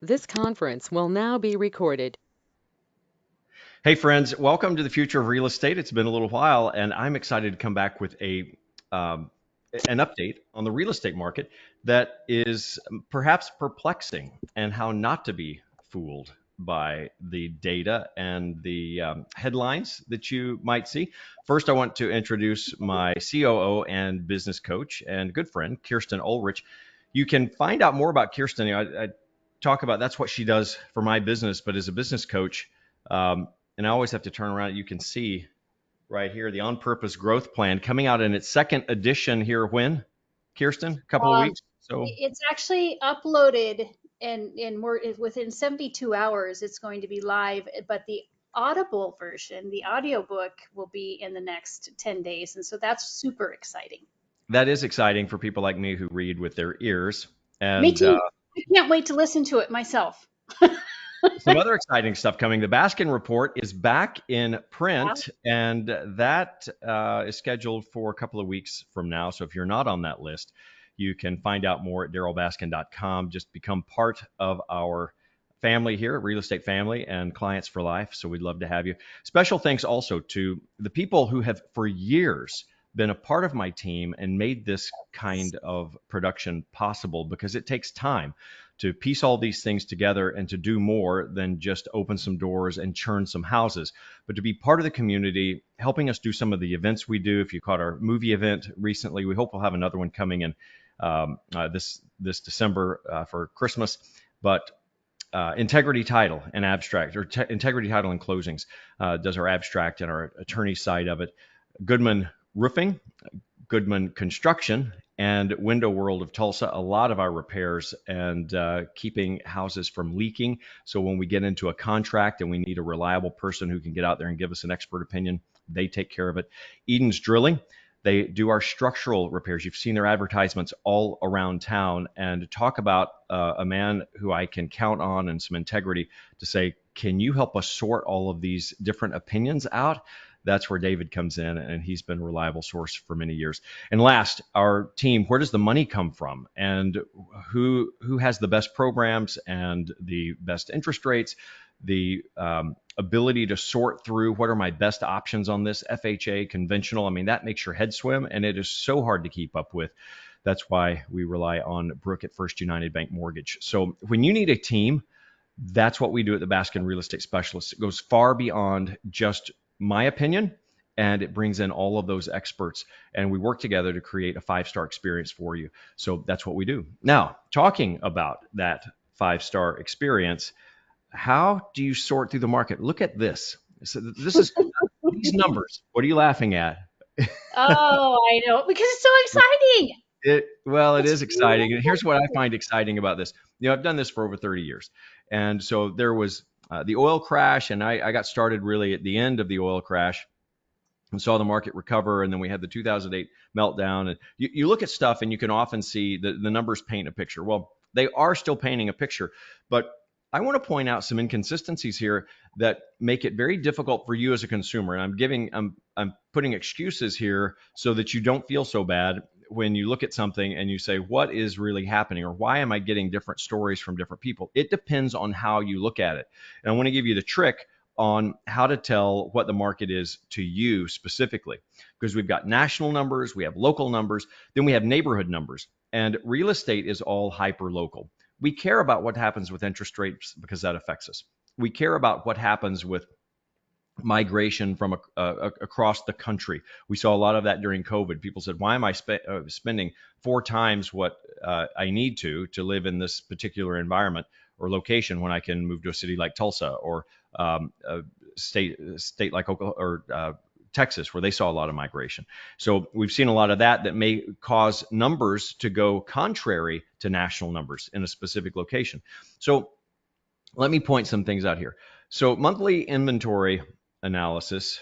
This conference will now be recorded. Hey friends, welcome to the future of real estate. It's been a little while, and I'm excited to come back with um, an update on the real estate market that is perhaps perplexing and how not to be fooled by the data and the headlines that you might see. First, I want to introduce my COO and business coach and good friend, Kirsten Ulrich. You can find out more about Kirsten. I talk about that's what she does for my business, but as a business coach. Um, and I always have to turn around. You can see right here the On Purpose Growth Plan coming out in its second edition here. When, Kirsten? A couple of Um, weeks. So it's actually uploaded and we're within 72 hours it's going to be live, but the Audible version, the audiobook will be in the next 10 days. And so that's super exciting. that is exciting for people like me who read with their ears. Me And too. I can't wait to listen to it myself. some other exciting stuff coming. The Baskin report is back in Yeah. print, and that is scheduled for a couple of weeks from now. So if you're not on that list, you can find out more at darrylbaskin.com. Just become part of our family here, real estate family and clients for life. So we'd love to have you. Special thanks also to the people who have for years been a part of my team and made this kind of production possible because it takes time to piece all these things together and to do more than just open some doors and churn some houses, but to be part of the community, helping us do some of the events we do. If you caught our movie event recently, we hope we'll have another one coming in this December for Christmas. But Integrity Title and Abstract, or Integrity Title and Closings, does our abstract and our attorney side of it. Goodman Roofing, Goodman Construction, and Window World of Tulsa, a lot of our repairs and keeping houses from leaking. So when we get into a contract and we need a reliable person who can get out there and give us an expert opinion, they take care of it. Eden's Drilling, they do our structural repairs. You've seen their advertisements all around town. And talk about a man who I can count on and some integrity to say, can you help us sort all of these different opinions out? That's where David comes in, and he's been a reliable source for many years. And last, our team, where does the money come from? And who has the best programs and the best interest rates, the ability to sort through what are my best options on this FHA conventional. I mean, that makes your head swim, and it is so hard to keep up with. That's why we rely on Brooke at First United Bank Mortgage. So when you need a team, that's what we do at the Baskin Real Estate Specialists. It goes far beyond just my opinion, and it brings in all of those experts, and we work together to create a five-star experience for you. So that's what we do. Now, talking about that five-star experience, how do you sort through the market? Look at this. So this is these numbers. What are you laughing at? Oh, I know, because it's so exciting. It It's is really exciting. And here's what I exciting. find exciting about this. I've done this for over 30 years. And so there was the oil crash, and I got started really at the end of the oil crash and saw the market recover. And then we had the 2008 meltdown. And you look at stuff and you can often see the numbers paint a picture. Well, they are still painting a picture, but I want to point out some inconsistencies here that make it very difficult for you as a consumer. And I'm putting excuses here so that you don't feel so bad when you look at something and you say, what is really happening? Or why am I getting different stories from different people? It depends on how you look at it. And I want to give you the trick on how to tell what the market is to you specifically, because we've got national numbers, we have local numbers, then we have neighborhood numbers, and real estate is all hyper local. We care about what happens with interest rates because that affects us. We care about what happens with migration from across the country. We saw a lot of that during COVID. People said, "Why am I spending four times what I need to live in this particular environment or location when I can move to a city like Tulsa or a state like Oklahoma or Texas, where they saw a lot of migration?" So we've seen a lot of that may cause numbers to go contrary to national numbers in a specific location. So let me point some things out here. So monthly inventory analysis.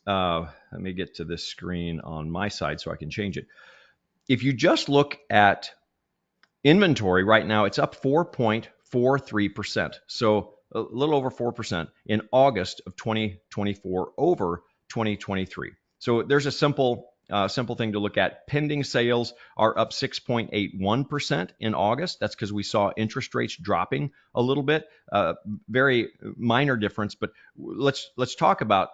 Let me get to this screen on my side so I can change it. If you just look at inventory right now, it's up 4.43%. So a little over 4% in August of 2024 over 2023. So there's a simple simple thing to look at. Pending sales are up 6.81% in August. That's because we saw interest rates dropping a little bit. Very minor difference, but let's talk about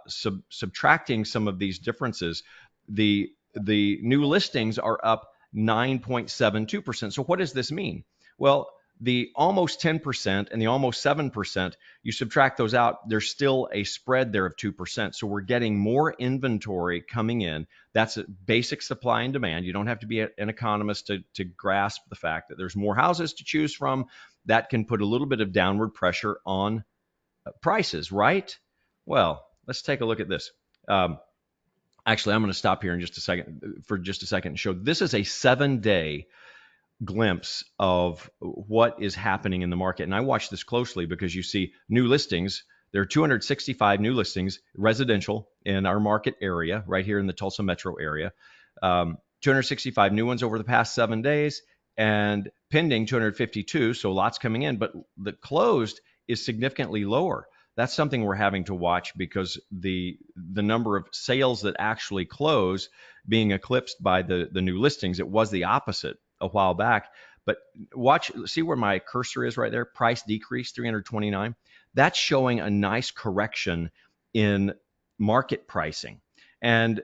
subtracting some of these differences. The new listings are up 9.72%. So what does this mean? Well, the almost 10% and the almost 7%, you subtract those out, there's still a spread there of 2%. So we're getting more inventory coming in. That's a basic supply and demand. You don't have to be an economist to grasp the fact that there's more houses to choose from. That can put a little bit of downward pressure on prices, right? Well, let's take a look at this. Actually, I'm going to stop here in just a second and show this is a 7-day glimpse of what is happening in the market. And I watch this closely because you see new listings. There are 265 new listings, residential, in our market area, right here in the Tulsa metro area. 265 new ones over the past 7 days, and pending 252, so lots coming in, but the closed is significantly lower. That's something we're having to watch because the number of sales that actually close being eclipsed by the new listings. It was the opposite a while back. But see where my cursor is right there, price decrease 329. That's showing a nice correction in market pricing. And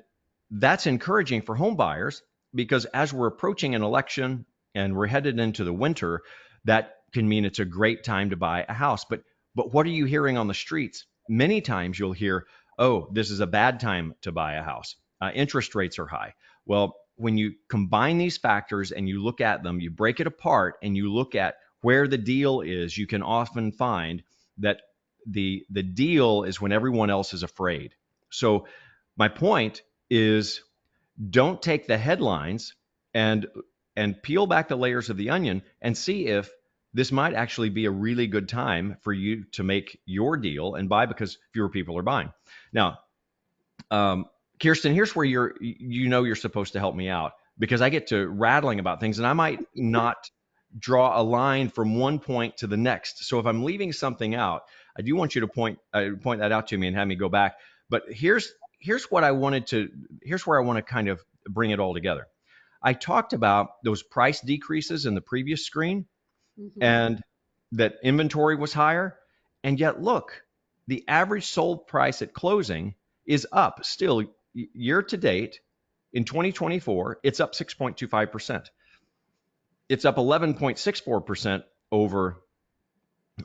that's encouraging for home buyers because as we're approaching an election and we're headed into the winter, that can mean it's a great time to buy a house. But what are you hearing on the streets? Many times you'll hear, oh, this is a bad time to buy a house. Interest rates are high. Well, when you combine these factors and you look at them, you break it apart and you look at where the deal is, you can often find that the deal is when everyone else is afraid. So my point is, don't take the headlines and peel back the layers of the onion and see if this might actually be a really good time for you to make your deal and buy because fewer people are buying. Now, Kirsten, here's where you're supposed to help me out because I get to rattling about things and I might not draw a line from one point to the next. So if I'm leaving something out, I do want you to point that out to me and have me go back. But here's where I want to kind of bring it all together. I talked about those price decreases in the previous screen. Mm-hmm. And that inventory was higher. And yet, look, the average sold price at closing is up still year to date in 2024. It's up 6.25%. It's up 11.64% over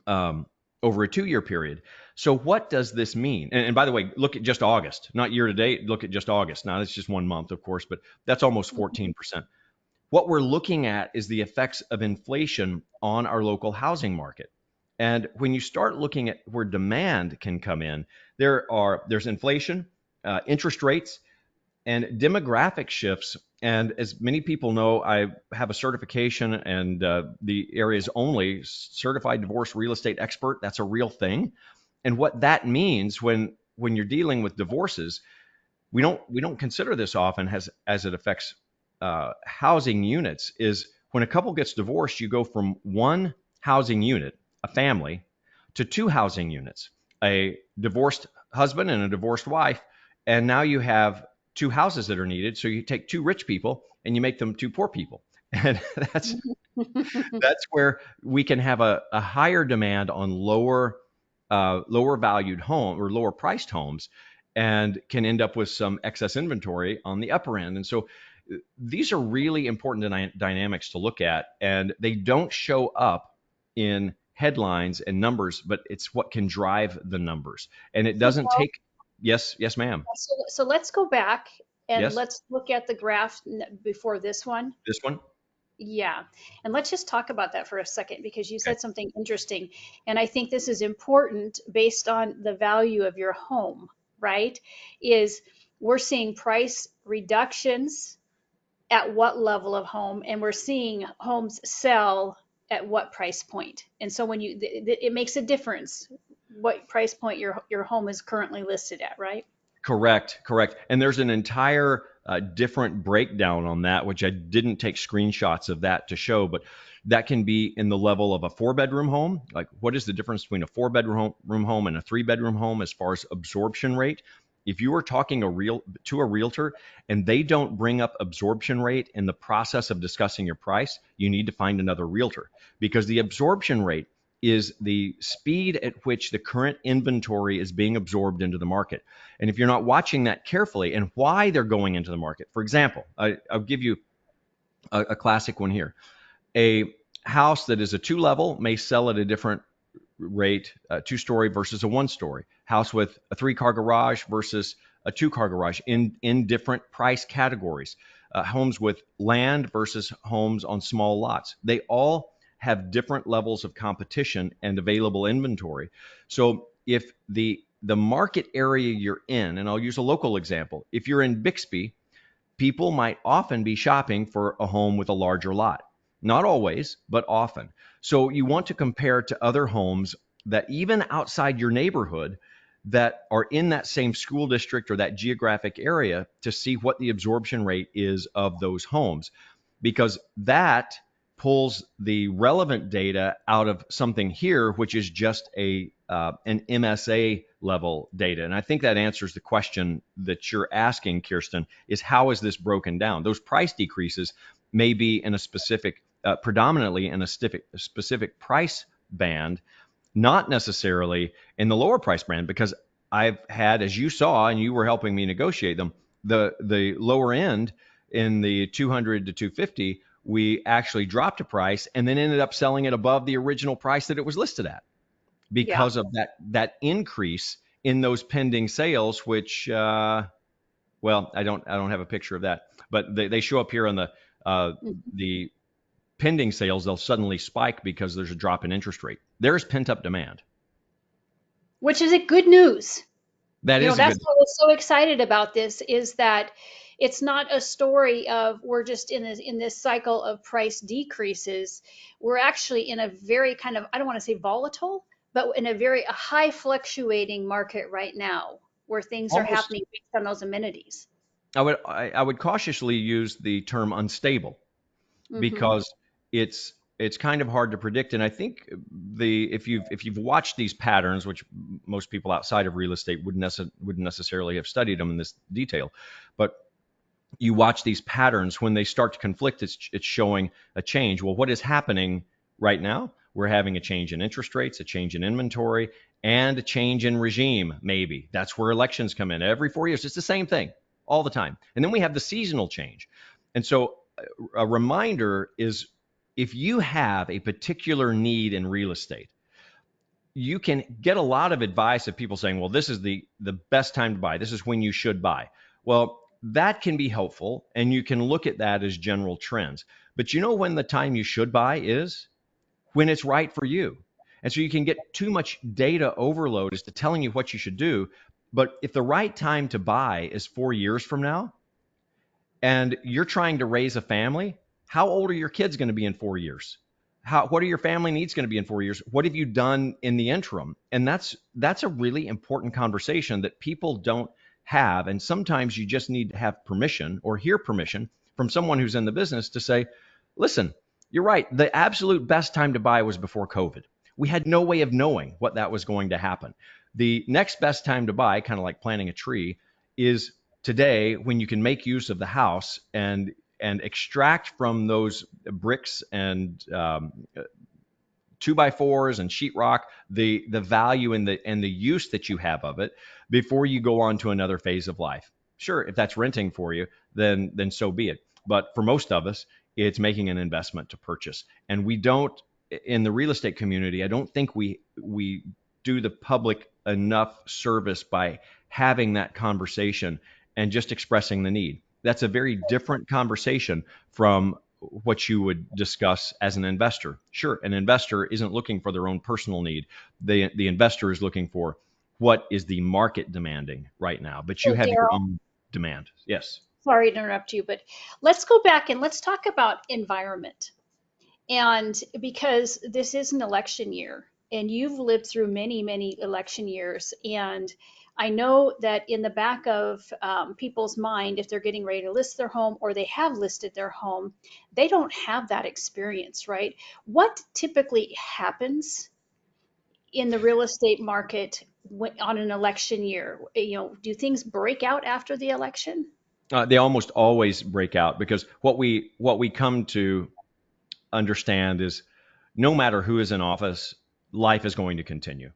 a 2-year period. So what does this mean? And by the way, look at just August, not year to date. Look at just August. Now, it's just 1 month, of course, but that's almost 14%. What we're looking at is the effects of inflation on our local housing market. And when you start looking at where demand can come in, there's inflation, interest rates, and demographic shifts. And as many people know, I have a certification and the area's only certified divorce real estate expert. That's a real thing. And what that means when you're dealing with divorces, we don't consider this often as it affects housing units, is when a couple gets divorced, you go from one housing unit, a family, to 2 housing units, a divorced husband and a divorced wife. And now you have 2 houses that are needed. So you take 2 rich people and you make them 2 poor people. And that's where we can have a higher demand on lower valued home or lower priced homes and can end up with some excess inventory on the upper end. And so these are really important dynamics to look at, and they don't show up in headlines and numbers, but it's what can drive the numbers. And it doesn't take. Yes, ma'am. So let's go back and Yes. Let's look at the graph before this one. This one? Yeah. And let's just talk about that for a second because you said something interesting. And I think this is important based on the value of your home, right? Is we're seeing price reductions at what level of home, and we're seeing homes sell at what price point. And so when it makes a difference what price point your home is currently listed at, right? Correct. And there's an entire different breakdown on that, which I didn't take screenshots of that to show, but that can be in the level of a 4-bedroom home. Like, what is the difference between a 4-bedroom home and a 3-bedroom home as far as absorption rate? If you are talking to a realtor and they don't bring up absorption rate in the process of discussing your price, you need to find another realtor, because the absorption rate is the speed at which the current inventory is being absorbed into the market. And if you're not watching that carefully and why they're going into the market, for example, I'll give you a classic one here. A house that is a two level may sell at a different rate, a two-story versus a one-story. House with a three-car garage versus a two-car garage in different price categories. Homes with land versus homes on small lots. They all have different levels of competition and available inventory. So if the market area you're in, and I'll use a local example, if you're in Bixby, people might often be shopping for a home with a larger lot. Not always, but often. So you want to compare to other homes that even outside your neighborhood that are in that same school district or that geographic area to see what the absorption rate is of those homes, because that pulls the relevant data out of something here, which is just an MSA level data. And I think that answers the question that you're asking, Kirsten, is how is this broken down? Those price decreases may be in a specific, predominantly in a specific price band, not necessarily in the lower price band, because I've had, as you saw, and you were helping me negotiate them, the lower end in the 200 to 250, we actually dropped a price and then ended up selling it above the original price that it was listed at Yeah. because of that increase in those pending sales, which well, I don't have a picture of that, but they show up here on the pending sales. They'll suddenly spike because there's a drop in interest rate. There's pent up demand. Which is a good news. That is a That's good. what I was so excited about this, is that it's not a story of we're just in this cycle of price decreases. We're actually in a very kind of, I don't want to say volatile, but in a high fluctuating market right now where things are Almost. happening based on those amenities. I would cautiously use the term unstable, Hmm. because it's kind of hard to predict. And I think the if you've watched these patterns, which most people outside of real estate wouldn't necessarily have studied them in this detail, but you watch these patterns, when they start to conflict, it's showing a change. Well, what is happening right now? We're having a change in interest rates, a change in inventory, and a change in regime. Maybe that's where elections come in every 4 years. It's the same thing all the time. And then we have the seasonal change. And so a reminder is, if you have a particular need in real estate, you can get a lot of advice of people saying, well, this is the best time to buy. This is when you should buy. Well, that can be helpful, and you can look at that as general trends. But you know when the time you should buy is? When it's right for you. And so you can get too much data overload as to telling you what you should do. But if the right time to buy is 4 years from now, and you're trying to raise a family, how old are your kids going to be in 4 years? What are your family needs going to be in 4 years? What have you done in the interim? And that's a really important conversation that people don't have. And sometimes you just need to have permission or hear permission from someone who's in the business to say, listen, you're right. The absolute best time to buy was before COVID. We had no way of knowing what that was going to happen. The next best time to buy, kind of like planting a tree, is today, when you can make use of the house and extract from those bricks and 2x4s and sheetrock the value and the use that you have of it before you go on to another phase of life. Sure, if that's renting for you, then so be it. But for most of us, it's making an investment to purchase. And we don't, in the real estate community, I don't think we do the public enough service by having that conversation and just expressing the need. That's a very different conversation from what you would discuss as an investor. Sure, an investor isn't looking for their own personal need. The investor is looking for what is the market demanding right now. But you So, have your Darryl, own demand. Yes. sorry to interrupt you, but let's go back and let's talk about environment. And because this is an election year, and you've lived through many, many election years, and I know that in the back of people's mind, if they're getting ready to list their home or they have listed their home, they don't have that experience, right? What typically happens in the real estate market on an election year? Do things break out after the election? They almost always break out because what we come to understand is no matter who is in office, life is going to continue.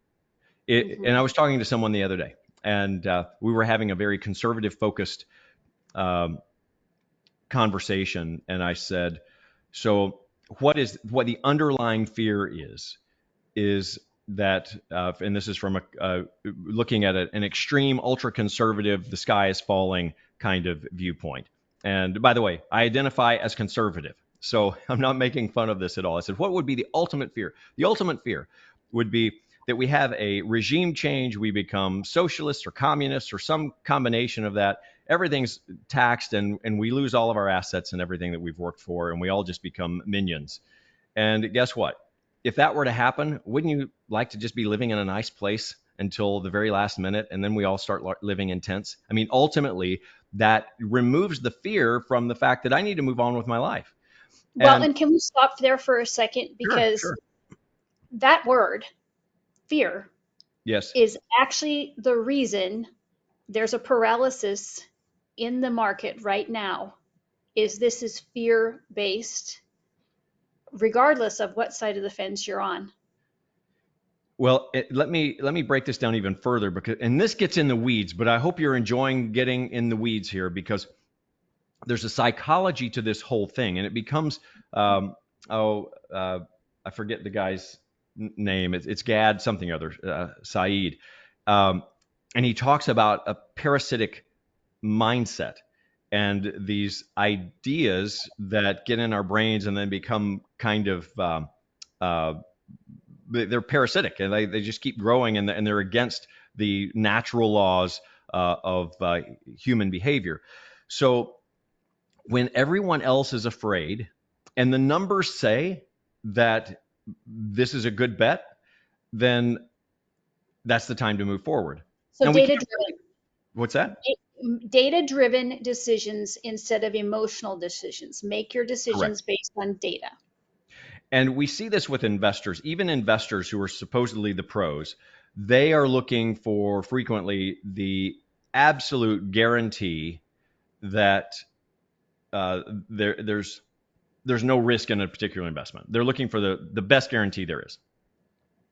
And I Hmm. was talking to someone the other day, and we were having a very conservative focused um, conversation, and I said, "So, what the underlying fear is that, and this is from looking at an extreme ultra conservative, the sky is falling kind of viewpoint. And by the way, I identify as conservative, so I'm not making fun of this at all. I said, what would be the ultimate fear? The ultimate fear would be that we have a regime change, we become socialists or communists or some combination of that. Everything's taxed, and we lose all of our assets and everything that we've worked for, and we all just become minions. And guess what? If that were to happen, wouldn't you like to just be living in a nice place until the very last minute and then we all start living in tents? I mean, ultimately, that removes the fear from the fact that I need to move on with my life. Well, And and can we stop there for a second? sure, Because sure. that word, fear, Yes. is actually the reason there's a paralysis in the market right now. Is this is fear based, regardless of what side of the fence you're on. Well, let me break this down even further because and this gets in the weeds, but I hope you're enjoying getting in the weeds here because there's a psychology to this whole thing, and it becomes oh I forget the guy's name. It's Gad something or other, Saeed, um, and he talks about a parasitic mindset and these ideas that get in our brains and then become kind of uh, they're parasitic and they just keep growing and they're against the natural laws of human behavior. So when everyone else is afraid and the numbers say that this is a good bet, then that's the time to move forward. So And we data can't driven, really, what's that? data driven decisions instead of emotional decisions. Make your Correct. decisions based on data. And we see this with investors, even investors who are supposedly the pros, they are looking for frequently the absolute guarantee that uh, there, there's there's no risk in a particular investment. They're looking for the best guarantee there is.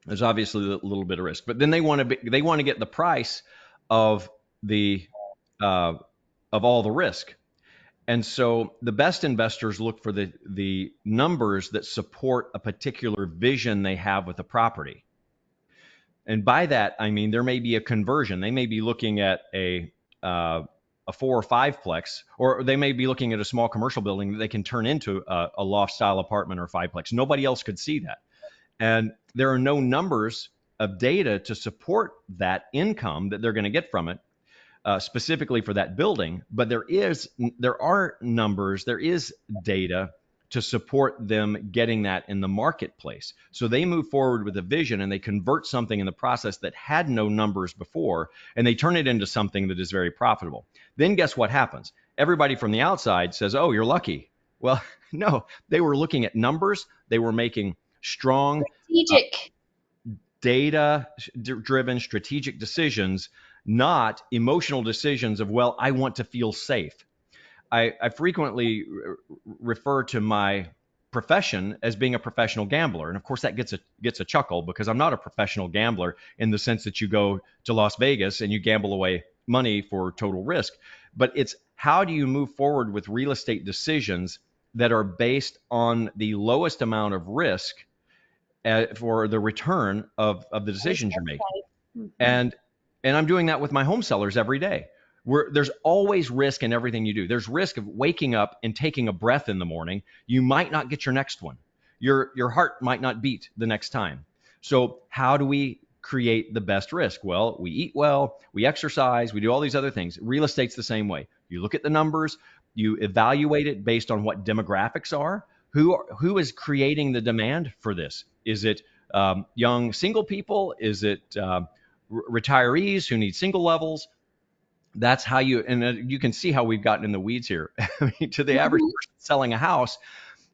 There's obviously a little bit of risk, but then they want to get the price of the uh, of all the risk. And so the best investors look for the numbers that support a particular vision they have with a property. And by that, I mean there may be a conversion. They may be looking at a 4 or 5 plex, or they may be looking at a small commercial building that they can turn into a loft style apartment or 5 plex. Nobody else could see that. And there are no numbers of data to support that income that they're going to get from it, specifically for that building. But there are numbers, there is data to support them getting that in the marketplace. So they move forward with a vision and they convert something in the process that had no numbers before, and they turn it into something that is very profitable. Then guess what happens? Everybody from the outside says, "Oh, you're lucky." Well, no, they were looking at numbers. They were making strong Strategic. data driven strategic decisions, not emotional decisions of, well, I want to feel safe. I frequently refer to my profession as being a professional gambler. And of course, that gets a chuckle because I'm not a professional gambler in the sense that you go to Las Vegas and you gamble away money for total risk. But it's how do you move forward with real estate decisions that are based on the lowest amount of risk for the return of the decisions you're making. Mhm. And I'm doing that with my home sellers every day. There's always risk in everything you do. There's risk of waking up and taking a breath in the morning. You might not get your next one. Your heart might not beat the next time. So how do we create the best risk? Well, we eat well, we exercise, we do all these other things. Real estate's the same way. You look at the numbers, you evaluate it based on what demographics are. Who is creating the demand for this? Is it young single people? Is it retirees who need single levels? That's how you can see how we've gotten in the weeds here. I mean, to the average Mhm. person selling a house,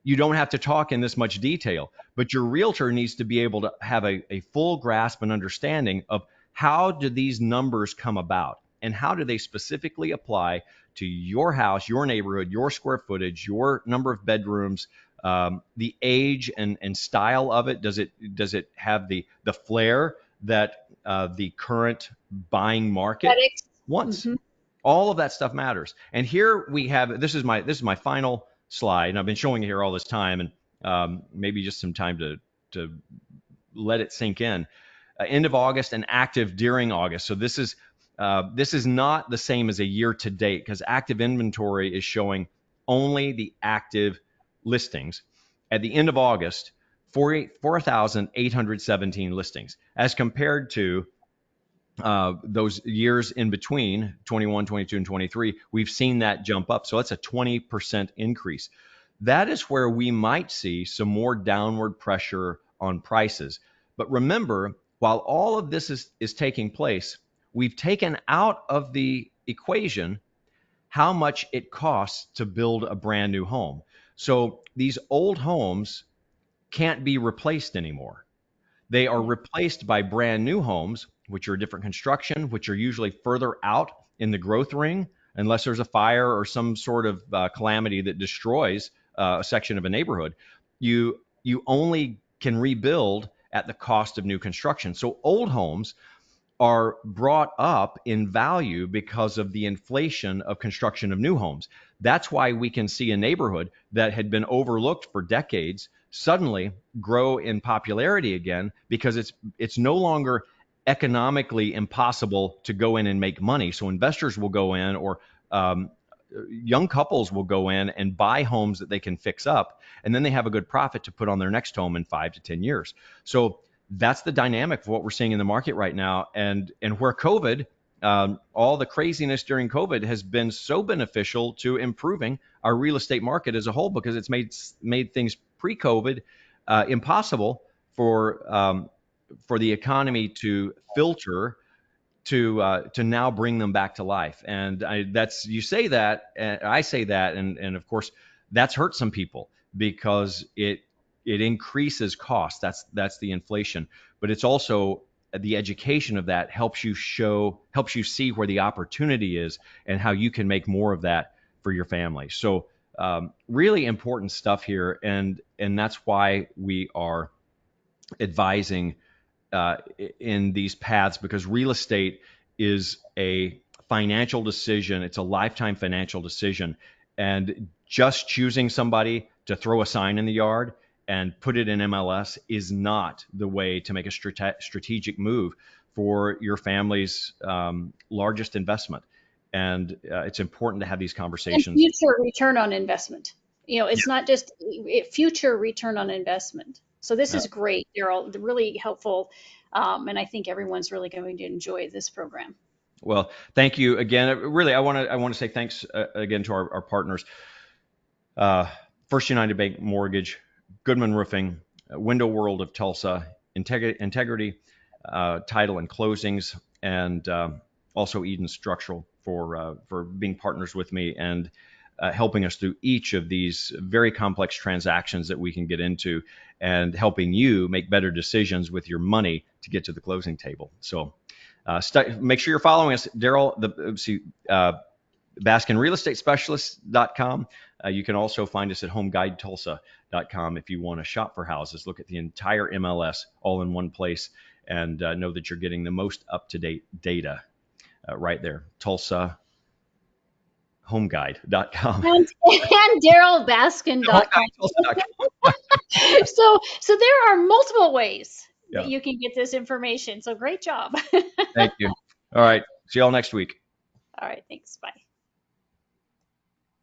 you don't have to talk in this much detail, but your realtor needs to be able to have a full grasp and understanding of how do these numbers come about and how do they specifically apply to your house, your neighborhood, your square footage, your number of bedrooms, the age and style of it. Does it have the flair that the current buying market wants? Mm-hmm. All of that stuff matters. And here we have, this is my final slide, and I've been showing it here all this time, and maybe just some time to let it sink in. End of August and active during August. So this is not the same as a year to date, because active inventory is showing only the active listings. At the end of August, 4,817 listings, as compared to those years in between 21, 22, and 23, we've seen that jump up. So that's a 20% increase. That is where we might see some more downward pressure on prices. But remember, while all of this is taking place, we've taken out of the equation how much it costs to build a brand new home. So these old homes can't be replaced anymore. They are replaced by brand new homes, which are different construction, which are usually further out in the growth ring, unless there's a fire or some sort of calamity that destroys a section of a neighborhood. You only can rebuild at the cost of new construction. So old homes are brought up in value because of the inflation of construction of new homes. That's why we can see a neighborhood that had been overlooked for decades suddenly grow in popularity again, because it's no longer economically impossible to go in and make money. So investors will go in, or young couples will go in and buy homes that they can fix up, and then they have a good profit to put on their next home in 5 to 10 years. So that's the dynamic of what we're seeing in the market right now, and where COVID, all the craziness during COVID has been so beneficial to improving our real estate market as a whole, because it's made things pre-COVID impossible for the economy to filter to now bring them back to life. And you say that, and I say that, and of course that's hurt some people because it increases cost. That's the inflation, but it's also the education of that helps you see where the opportunity is and how you can make more of that for your family. So really important stuff here, and that's why we are advising in these paths, because real estate is a financial decision. It's a lifetime financial decision, and just choosing somebody to throw a sign in the yard and put it in MLS is not the way to make a strategic move for your family's largest investment. And it's important to have these conversations. And future return on investment. It's not just future return on investment. So this is great, Darryl, really helpful. And I think everyone's really going to enjoy this program. Well, thank you again. Really, I want to say thanks again to our partners. First United Bank Mortgage, Goodman Roofing, Window World of Tulsa, Integrity Title and Closings, and also Eden Structural for being partners with me and helping us through each of these very complex transactions that we can get into, and helping you make better decisions with your money to get to the closing table. So make sure you're following us, Darryl. BaskinRealEstateSpecialist.com. You can also find us at HomeGuideTulsa.com if you want to shop for houses, look at the entire MLS all in one place, and know that you're getting the most up-to-date data right there. Tulsa. HomeGuide.com. And DarrylBaskin.com. So there are multiple ways that you can get this information. So great job. Thank you. All right. See you all next week. All right. Thanks. Bye.